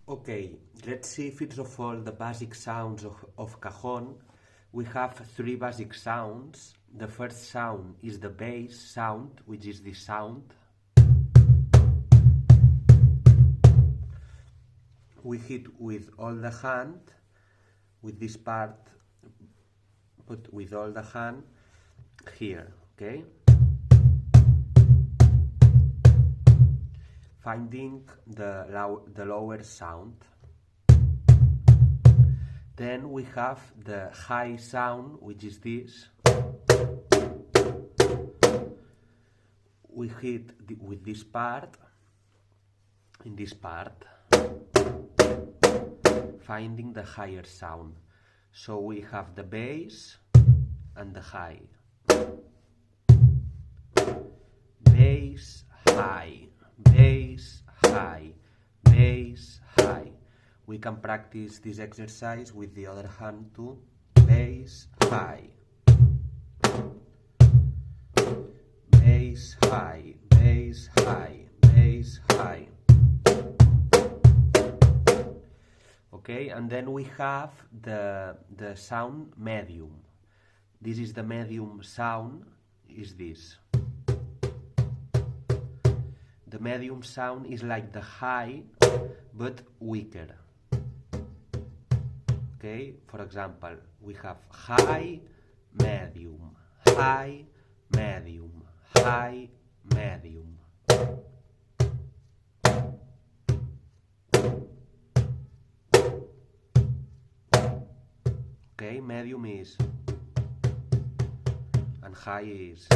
Okay, let's see first of all the basic sounds of Cajon. We have three basic sounds. The first sound is the bass sound, which is the sound. We hit with all the hand, with this part, put with all the hand here, okay? Finding the lower sound. Then we have the high sound, which is this. We hit with this part, in this part, finding the higher sound. So we have the bass and the high. Bass, high. Bass, high, bass, high. We can practice this exercise with the other hand too. Bass, high. Bass, high, bass, high, bass, high. Okay, and then we have the sound medium. This is the medium sound, is this. The medium sound is like the high, but weaker. Okay, for example, we have high, medium, high, medium, high, medium. Okay, medium is, and high is.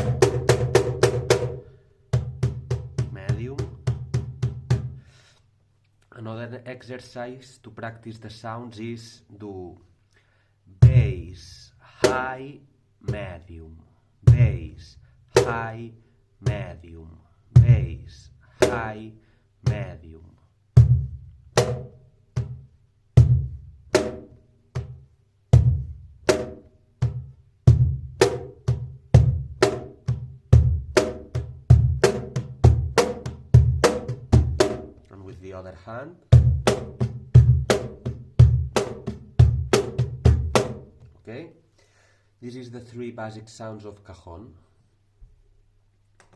Medium. Another exercise to practice the sounds is do bass, high, medium, bass, high, medium, bass, high, medium. With the other hand. Okay, this is the three basic sounds of Cajon.